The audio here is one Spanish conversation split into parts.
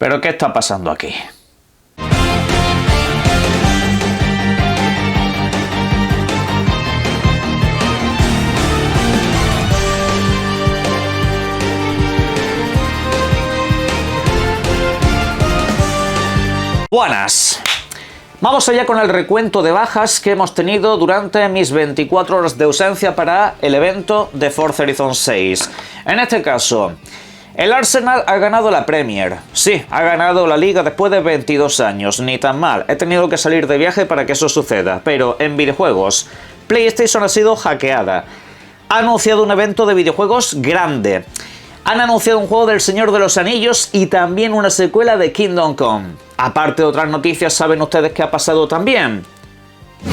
¿Pero qué está pasando aquí? Buenas. Vamos allá con el recuento de bajas que hemos tenido durante mis 24 horas de ausencia para el evento de Forza Horizon 6. En este caso, el Arsenal ha ganado la Premier. Sí, ha ganado la Liga después de 22 años, ni tan mal. He tenido que salir de viaje para que eso suceda, pero en videojuegos, PlayStation ha sido hackeada. Ha anunciado un evento de videojuegos grande. Han anunciado un juego del Señor de los Anillos y también una secuela de Kingdom Come. Aparte de otras noticias, ¿saben ustedes qué ha pasado también?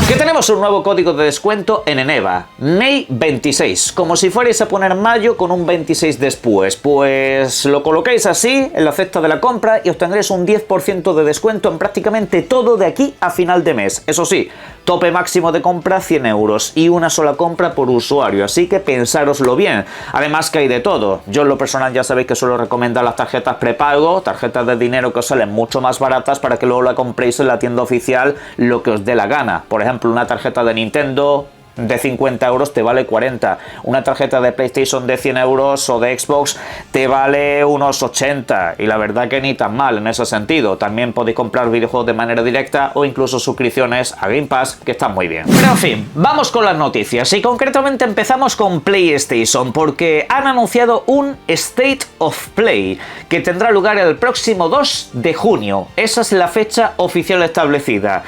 Que tenemos un nuevo código de descuento en Eneba, May 26, como si fuerais a poner mayo con un 26 después, pues lo colocáis así en la cesta de la compra y obtendréis un 10% de descuento en prácticamente todo de aquí a final de mes. Eso sí, tope máximo de compra 100 euros y una sola compra por usuario, así que pensároslo bien. Además que hay de todo. Yo en lo personal ya sabéis que suelo recomendar las tarjetas prepago, tarjetas de dinero que os salen mucho más baratas para que luego la compréis en la tienda oficial lo que os dé la gana. Por ejemplo, una tarjeta de Nintendo de 50 euros te vale 40. Una tarjeta de PlayStation de 100 euros o de Xbox te vale unos 80. Y la verdad que ni tan mal en ese sentido. También podéis comprar videojuegos de manera directa o incluso suscripciones a Game Pass, que están muy bien. Pero en fin, vamos con las noticias. Y concretamente empezamos con PlayStation, porque han anunciado un State of Play que tendrá lugar el próximo 2 de junio. Esa es la fecha oficial establecida.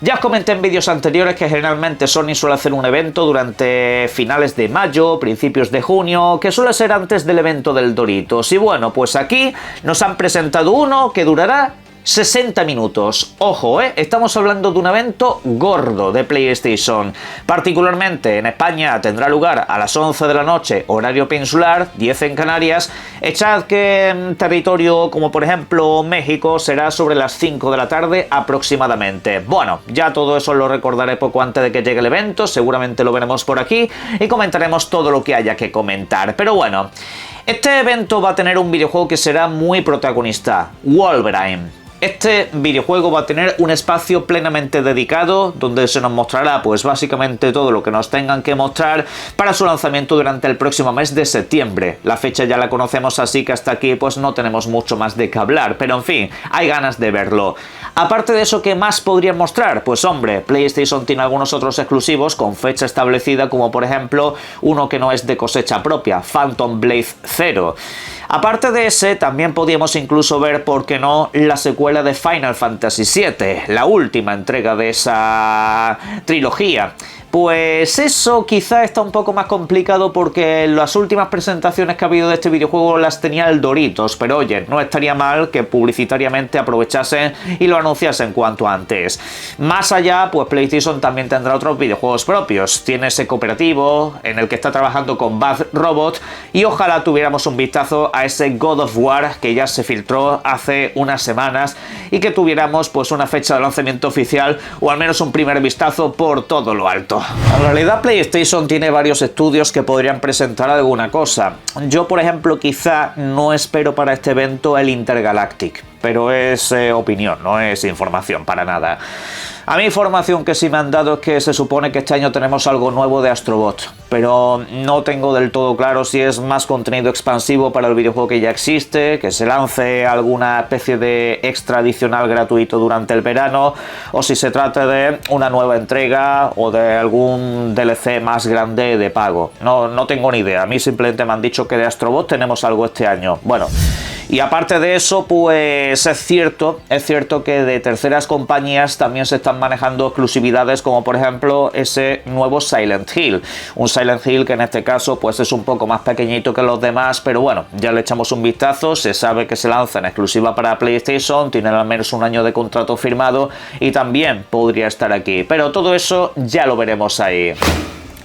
Ya os comenté en vídeos anteriores que generalmente Sony suele hacer un evento durante finales de mayo, principios de junio, que suele ser antes del evento del Doritos. Y bueno, pues aquí nos han presentado uno que durará 60 minutos. Ojo, estamos hablando de un evento gordo de PlayStation. Particularmente en España tendrá lugar a las 11 de la noche, horario peninsular, 10 en Canarias. Echad que en territorio como por ejemplo México será sobre las 5 de la tarde aproximadamente. Bueno, ya todo eso lo recordaré poco antes de que llegue el evento, seguramente lo veremos por aquí y comentaremos todo lo que haya que comentar. Pero bueno, este evento va a tener un videojuego que será muy protagonista, Wolverine. Este videojuego va a tener un espacio plenamente dedicado donde se nos mostrará pues básicamente todo lo que nos tengan que mostrar para su lanzamiento durante el próximo mes de septiembre. La fecha ya la conocemos, así que hasta aquí pues no tenemos mucho más de qué hablar, pero en fin, hay ganas de verlo. Aparte de eso, ¿qué más podrían mostrar? Pues hombre, PlayStation tiene algunos otros exclusivos con fecha establecida, como por ejemplo uno que no es de cosecha propia, Phantom Blade 0. Aparte de ese, también podíamos incluso ver, ¿por qué no?, la secuela de Final Fantasy VII, la última entrega de esa trilogía. Pues eso quizá está un poco más complicado porque las últimas presentaciones que ha habido de este videojuego las tenía el Doritos, pero oye, no estaría mal que publicitariamente aprovechasen y lo anunciasen cuanto antes. Más allá, pues PlayStation también tendrá otros videojuegos propios. Tiene ese cooperativo en el que está trabajando con Bad Robot y ojalá tuviéramos un vistazo a ese God of War que ya se filtró hace unas semanas y que tuviéramos pues una fecha de lanzamiento oficial o al menos un primer vistazo por todo lo alto. En realidad PlayStation tiene varios estudios que podrían presentar alguna cosa. Yo, por ejemplo, quizá no espero para este evento el Intergalactic, pero es opinión, no es información para nada. A mí información que sí me han dado es que se supone que este año tenemos algo nuevo de Astrobot, pero no tengo del todo claro si es más contenido expansivo para el videojuego que ya existe, que se lance alguna especie de extra adicional gratuito durante el verano, o si se trata de una nueva entrega o de algún DLC más grande de pago. No tengo ni idea, a mí simplemente me han dicho que de Astrobot tenemos algo este año. Bueno, y aparte de eso, pues es cierto que de terceras compañías también se están manejando exclusividades, como por ejemplo ese nuevo Silent Hill. Un Silent Hill que en este caso pues es un poco más pequeñito que los demás, pero bueno, ya le echamos un vistazo, se sabe que se lanza en exclusiva para PlayStation, tiene al menos un año de contrato firmado y también podría estar aquí, pero todo eso ya lo veremos ahí.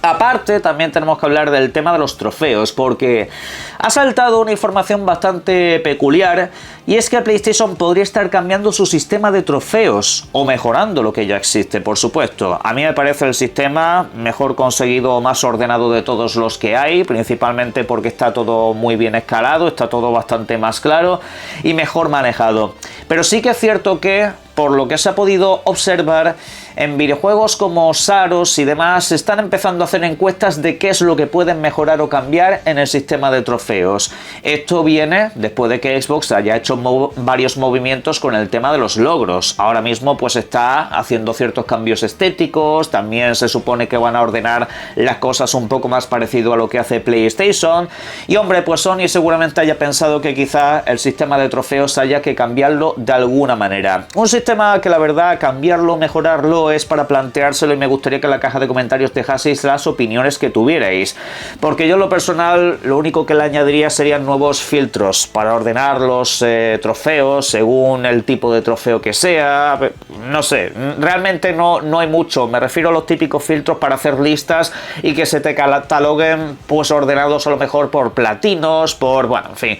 Aparte, también tenemos que hablar del tema de los trofeos, porque ha saltado una información bastante peculiar, y es que PlayStation podría estar cambiando su sistema de trofeos, o mejorando lo que ya existe, por supuesto. A mí me parece el sistema mejor conseguido o más ordenado de todos los que hay, principalmente porque está todo muy bien escalado, está todo bastante más claro y mejor manejado. Pero sí que es cierto que, por lo que se ha podido observar, en videojuegos como Saros y demás se están empezando a hacer encuestas de qué es lo que pueden mejorar o cambiar en el sistema de trofeos. Esto viene después de que Xbox haya hecho varios movimientos con el tema de los logros. Ahora mismo pues está haciendo ciertos cambios estéticos, también se supone que van a ordenar las cosas un poco más parecido a lo que hace PlayStation. Y hombre, pues Sony seguramente haya pensado que quizá el sistema de trofeos haya que cambiarlo de alguna manera. Un sistema que la verdad cambiarlo, mejorarlo es para planteárselo, y me gustaría que en la caja de comentarios dejaseis las opiniones que tuvierais, porque yo en lo personal lo único que le añadiría serían nuevos filtros para ordenar los trofeos según el tipo de trofeo que sea. No sé, realmente no hay mucho, me refiero a los típicos filtros para hacer listas y que se te cataloguen pues ordenados a lo mejor por platinos, por, bueno, en fin,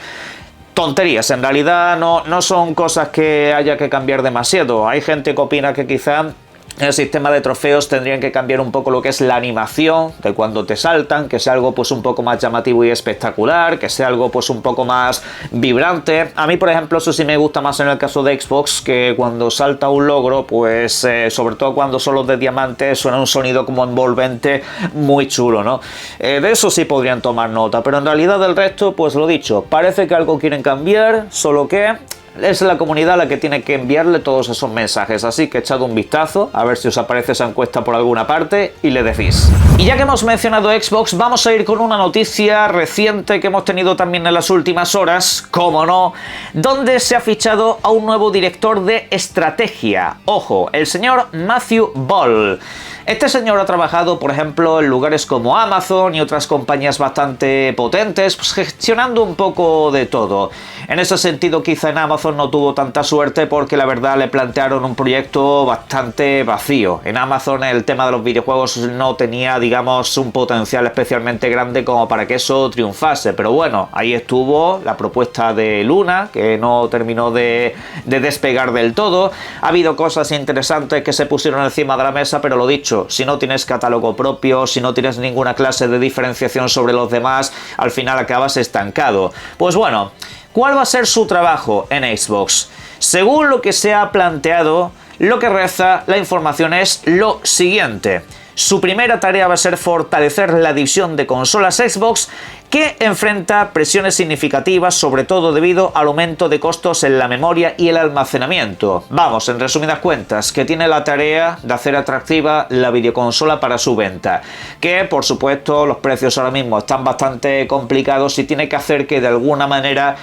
tonterías. En realidad no son cosas que haya que cambiar demasiado. Hay gente que opina que quizá el sistema de trofeos tendrían que cambiar un poco lo que es la animación de cuando te saltan, que sea algo pues un poco más llamativo y espectacular, que sea algo pues un poco más vibrante. A mí, por ejemplo, eso sí me gusta más en el caso de Xbox, que cuando salta un logro, pues sobre todo cuando son los de diamante, suena un sonido como envolvente muy chulo, ¿no? De eso sí podrían tomar nota, pero en realidad del resto, pues lo dicho, parece que algo quieren cambiar, solo que es la comunidad la que tiene que enviarle todos esos mensajes, así que echad un vistazo a ver si os aparece esa encuesta por alguna parte y le decís. Y ya que hemos mencionado Xbox, vamos a ir con una noticia reciente que hemos tenido también en las últimas horas, como no, donde se ha fichado a un nuevo director de estrategia. Ojo, el señor Matthew Ball. Este señor ha trabajado, por ejemplo, en lugares como Amazon y otras compañías bastante potentes, pues gestionando un poco de todo. En ese sentido, quizá en Amazon no tuvo tanta suerte porque la verdad le plantearon un proyecto bastante vacío. En Amazon el tema de los videojuegos no tenía, digamos, un potencial especialmente grande como para que eso triunfase. Pero bueno, ahí estuvo la propuesta de Luna, que no terminó de despegar del todo. Ha habido cosas interesantes que se pusieron encima de la mesa, pero lo dicho, si no tienes catálogo propio, si no tienes ninguna clase de diferenciación sobre los demás, al final acabas estancado. Pues bueno, ¿cuál va a ser su trabajo en Xbox? Según lo que se ha planteado, lo que reza la información es lo siguiente. Su primera tarea va a ser fortalecer la división de consolas Xbox, que enfrenta presiones significativas, sobre todo debido al aumento de costos en la memoria y el almacenamiento. Vamos, en resumidas cuentas, que tiene la tarea de hacer atractiva la videoconsola para su venta, que por supuesto los precios ahora mismo están bastante complicados y tiene que hacer que de alguna manera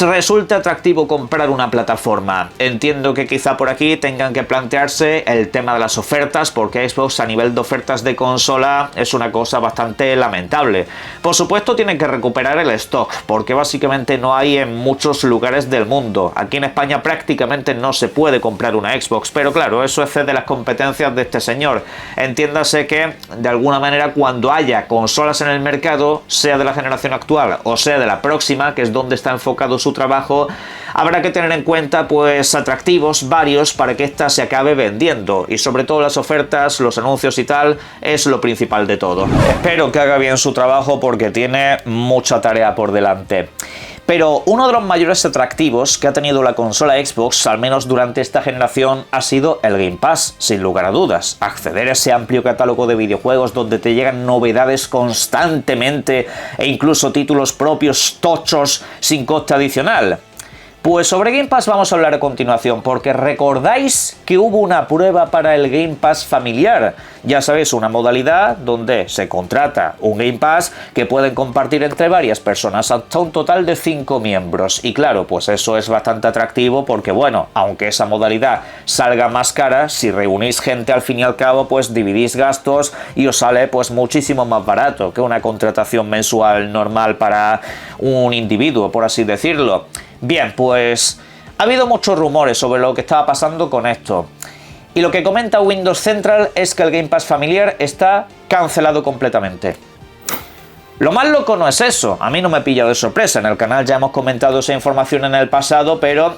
resulta atractivo comprar una plataforma. Entiendo que quizá por aquí tengan que plantearse el tema de las ofertas, porque Xbox a nivel de ofertas de consola es una cosa bastante lamentable. Por supuesto tienen que recuperar el stock, porque básicamente no hay en muchos lugares del mundo. Aquí en España prácticamente no se puede comprar una Xbox, pero claro, eso excede las competencias de este señor. Entiéndase que de alguna manera cuando haya consolas en el mercado, sea de la generación actual o sea de la próxima, que es donde está enfocado su trabajo, habrá que tener en cuenta pues atractivos varios para que ésta se acabe vendiendo, y sobre todo las ofertas, los anuncios y tal es lo principal de todo. Espero que haga bien su trabajo porque tiene mucha tarea por delante. Pero uno de los mayores atractivos que ha tenido la consola Xbox, al menos durante esta generación, ha sido el Game Pass, sin lugar a dudas. Acceder a ese amplio catálogo de videojuegos donde te llegan novedades constantemente e incluso títulos propios tochos sin coste adicional. Pues sobre Game Pass vamos a hablar a continuación, porque recordáis que hubo una prueba para el Game Pass familiar. Ya sabéis, una modalidad donde se contrata un Game Pass que pueden compartir entre varias personas, hasta un total de 5 miembros. Y claro, pues eso es bastante atractivo porque, bueno, aunque esa modalidad salga más cara, si reunís gente al fin y al cabo, pues dividís gastos y os sale pues muchísimo más barato que una contratación mensual normal para un individuo, por así decirlo. Bien, pues ha habido muchos rumores sobre lo que estaba pasando con esto. Y lo que comenta Windows Central es que el Game Pass familiar está cancelado completamente. Lo más loco no es eso, a mí no me ha pillado de sorpresa, en el canal ya hemos comentado esa información en el pasado, pero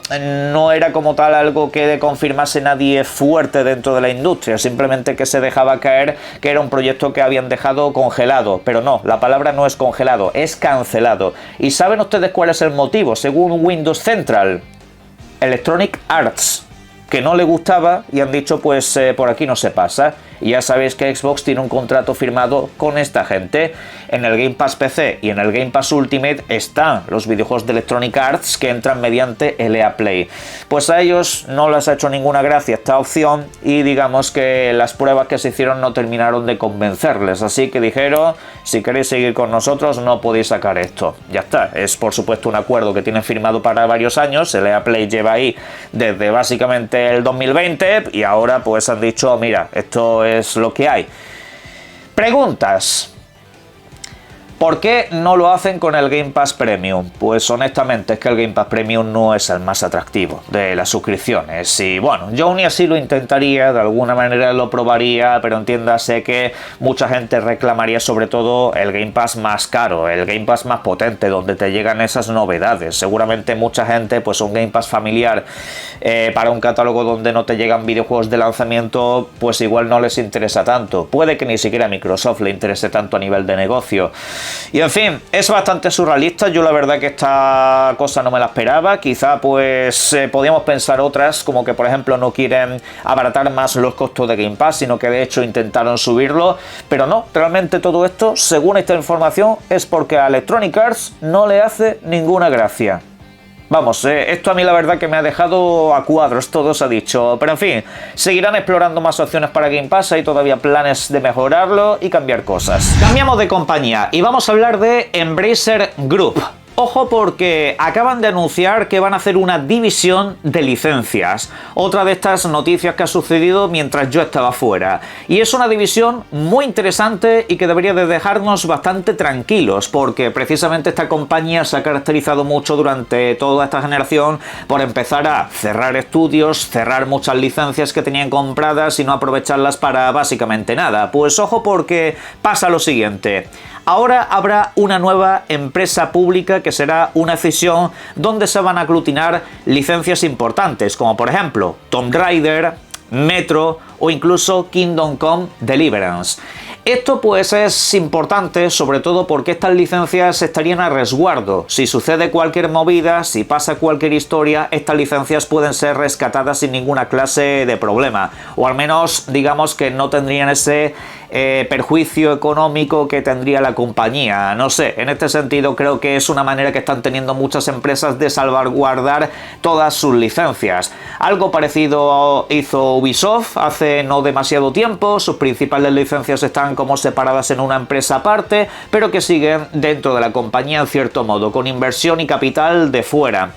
no era como tal algo que confirmase nadie fuerte dentro de la industria, simplemente que se dejaba caer que era un proyecto que habían dejado congelado, pero no, la palabra no es congelado, es cancelado. ¿Y saben ustedes cuál es el motivo? Según Windows Central, Electronic Arts, que no le gustaba y han dicho pues por aquí no se pasa. Y ya sabéis que Xbox tiene un contrato firmado con esta gente. En el Game Pass PC y en el Game Pass Ultimate están los videojuegos de Electronic Arts que entran mediante el EA Play. Pues a ellos no les ha hecho ninguna gracia esta opción y digamos que las pruebas que se hicieron no terminaron de convencerles. Así que dijeron, si queréis seguir con nosotros no podéis sacar esto. Ya está, es por supuesto un acuerdo que tienen firmado para varios años. El EA Play lleva ahí desde básicamente el 2020 y ahora pues han dicho, mira, esto es lo que hay. Preguntas. ¿Por qué no lo hacen con el Game Pass Premium? Pues honestamente es que el Game Pass Premium no es el más atractivo de las suscripciones. Y bueno, yo aún así lo intentaría, de alguna manera lo probaría, pero entiéndase que mucha gente reclamaría sobre todo el Game Pass más caro, el Game Pass más potente, donde te llegan esas novedades. Seguramente mucha gente, pues un Game Pass familiar para un catálogo donde no te llegan videojuegos de lanzamiento, pues igual no les interesa tanto. Puede que ni siquiera a Microsoft le interese tanto a nivel de negocio. Y en fin, es bastante surrealista. Yo la verdad que esta cosa no me la esperaba. Quizá pues podíamos pensar otras, como que por ejemplo no quieren abaratar más los costos de Game Pass, sino que de hecho intentaron subirlo, pero no, realmente todo esto, según esta información, es porque a Electronic Arts no le hace ninguna gracia. Vamos, esto a mí la verdad que me ha dejado a cuadros, todo se ha dicho. Pero en fin, seguirán explorando más opciones para Game Pass, hay todavía planes de mejorarlo y cambiar cosas. Cambiamos de compañía y vamos a hablar de Embracer Group. Ojo porque acaban de anunciar que van a hacer una división de licencias. Otra de estas noticias que ha sucedido mientras yo estaba fuera. Y es una división muy interesante y que debería de dejarnos bastante tranquilos, porque precisamente esta compañía se ha caracterizado mucho durante toda esta generación por empezar a cerrar estudios, cerrar muchas licencias que tenían compradas y no aprovecharlas para básicamente nada. Pues ojo porque pasa lo siguiente. Ahora habrá una nueva empresa pública que será una fusión donde se van a aglutinar licencias importantes, como por ejemplo Tomb Raider, Metro o incluso Kingdom Come Deliverance. Esto pues es importante sobre todo porque estas licencias estarían a resguardo. Si sucede cualquier movida, si pasa cualquier historia, estas licencias pueden ser rescatadas sin ninguna clase de problema. O al menos digamos que no tendrían ese perjuicio económico que tendría la compañía. No sé, en este sentido creo que es una manera que están teniendo muchas empresas de salvaguardar todas sus licencias. Algo parecido hizo Ubisoft hace no demasiado tiempo. Sus principales licencias están como separadas en una empresa aparte, pero que siguen dentro de la compañía en cierto modo, con inversión y capital de fuera.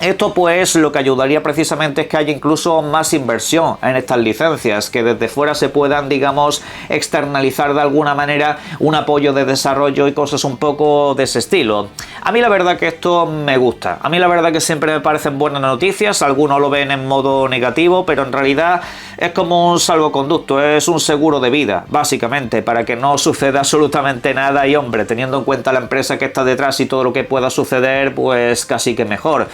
Esto pues lo que ayudaría precisamente es que haya incluso más inversión en estas licencias, que desde fuera se puedan, digamos, externalizar de alguna manera un apoyo de desarrollo y cosas un poco de ese estilo. A mí la verdad que esto me gusta, a mí la verdad que siempre me parecen buenas noticias, algunos lo ven en modo negativo, pero en realidad es como un salvoconducto, es un seguro de vida, básicamente, para que no suceda absolutamente nada y hombre, teniendo en cuenta la empresa que está detrás y todo lo que pueda suceder, pues casi que mejor.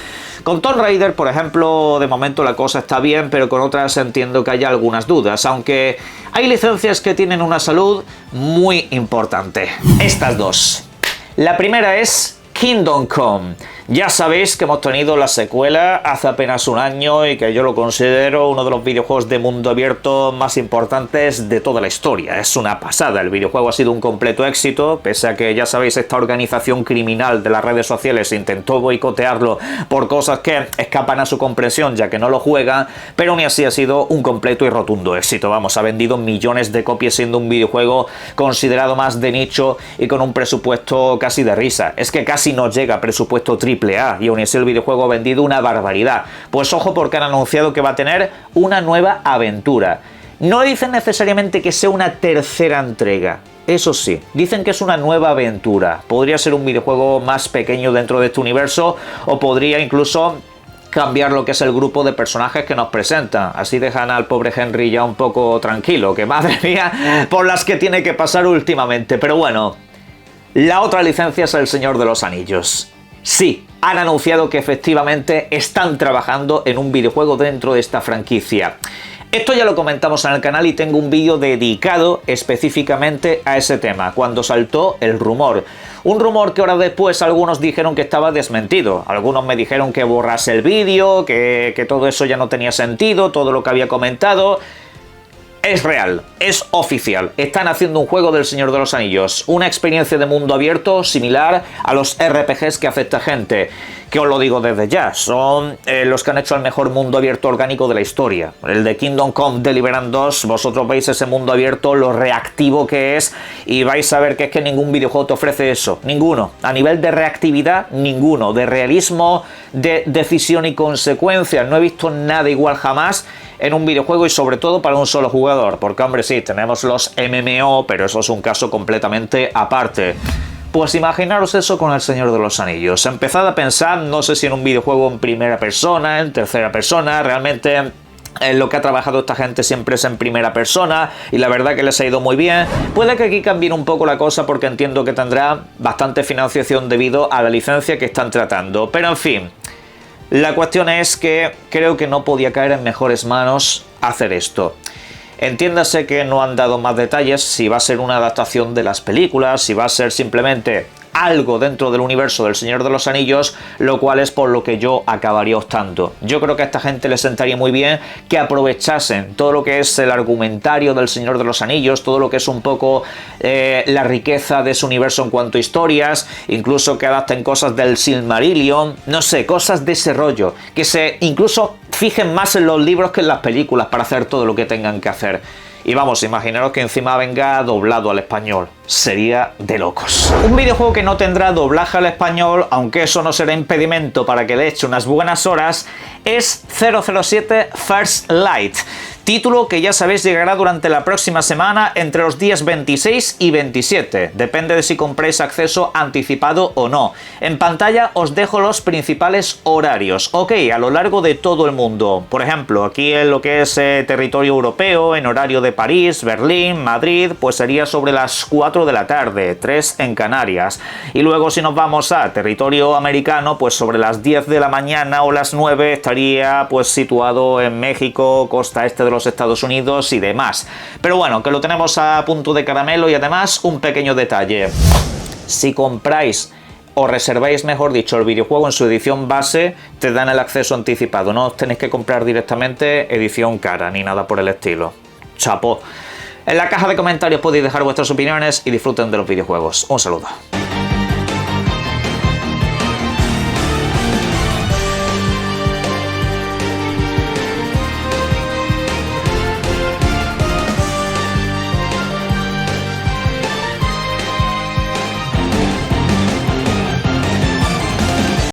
Con Tomb Raider, por ejemplo, de momento la cosa está bien, pero con otras entiendo que hay algunas dudas, aunque hay licencias que tienen una salud muy importante. Estas dos. La primera es Kingdom Come. Ya sabéis que hemos tenido la secuela hace apenas un año y que yo lo considero uno de los videojuegos de mundo abierto más importantes de toda la historia. Es una pasada, el videojuego ha sido un completo éxito, pese a que ya sabéis esta organización criminal de las redes sociales intentó boicotearlo por cosas que escapan a su comprensión ya que no lo juega, pero aún así ha sido un completo y rotundo éxito. Vamos, ha vendido millones de copias siendo un videojuego considerado más de nicho y con un presupuesto casi de risa. Es que casi no llega a presupuesto AAA y aún así el videojuego ha vendido una barbaridad. Pues ojo porque han anunciado que va a tener una nueva aventura. No dicen necesariamente que sea una tercera entrega. Eso sí, dicen que es una nueva aventura. Podría ser un videojuego más pequeño dentro de este universo o podría incluso cambiar lo que es el grupo de personajes que nos presentan. Así dejan al pobre Henry ya un poco tranquilo, que madre mía, por las que tiene que pasar últimamente. Pero bueno, la otra licencia es El Señor de los Anillos. Sí, han anunciado que efectivamente están trabajando en un videojuego dentro de esta franquicia. Esto ya lo comentamos en el canal y tengo un vídeo dedicado específicamente a ese tema, cuando saltó el rumor. Un rumor que horas después algunos dijeron que estaba desmentido. Algunos me dijeron que borrase el vídeo, que todo eso ya no tenía sentido, todo lo que había comentado. Es real, es oficial. Están haciendo un juego del Señor de los Anillos, una experiencia de mundo abierto similar a los RPGs que hace esta gente. Que os lo digo desde ya, son los que han hecho el mejor mundo abierto orgánico de la historia. El de Kingdom Come Deliverance 2, vosotros veis ese mundo abierto, lo reactivo que es, y vais a ver que es que ningún videojuego te ofrece eso, ninguno. A nivel de reactividad, ninguno. De realismo, de decisión y consecuencias, no he visto nada igual jamás en un videojuego y sobre todo para un solo jugador. Porque hombre, sí, tenemos los MMO, pero eso es un caso completamente aparte. Pues imaginaros eso con El Señor de los Anillos. Empezad a pensar, no sé si en un videojuego en primera persona, en tercera persona, realmente lo que ha trabajado esta gente siempre es en primera persona y la verdad que les ha ido muy bien. Puede que aquí cambie un poco la cosa porque entiendo que tendrá bastante financiación debido a la licencia que están tratando. Pero en fin, la cuestión es que creo que no podía caer en mejores manos hacer esto. Entiéndase que no han dado más detalles si va a ser una adaptación de las películas, si va a ser simplemente algo dentro del universo del Señor de los Anillos, lo cual es por lo que yo acabaría optando. Yo creo que a esta gente le sentaría muy bien que aprovechasen todo lo que es el argumentario del Señor de los Anillos, todo lo que es un poco la riqueza de su universo en cuanto a historias, incluso que adapten cosas del Silmarillion, no sé, cosas de ese rollo, que se incluso fijen más en los libros que en las películas para hacer todo lo que tengan que hacer. Y vamos, imaginaros que encima venga doblado al español. Sería de locos. Un videojuego que no tendrá doblaje al español, aunque eso no será impedimento para que le eche unas buenas horas, es 007 First Light. Título que ya sabéis llegará durante la próxima semana entre los días 26 y 27. Depende de si compréis acceso anticipado o no. En pantalla os dejo los principales horarios. Ok, a lo largo de todo el mundo. Por ejemplo, aquí en lo que es territorio europeo, en horario de París, Berlín, Madrid, pues sería sobre las 4 de la tarde, 3 en Canarias. Y luego si nos vamos a territorio americano, pues sobre las 10 de la mañana o las 9 estaría pues situado en México, costa este de los Estados Unidos y demás. Pero bueno, que lo tenemos a punto de caramelo y además un pequeño detalle. Si compráis o reserváis, mejor dicho, el videojuego en su edición base, te dan el acceso anticipado. No os tenéis que comprar directamente edición cara ni nada por el estilo. Chapó. En la caja de comentarios podéis dejar vuestras opiniones y disfruten de los videojuegos. Un saludo.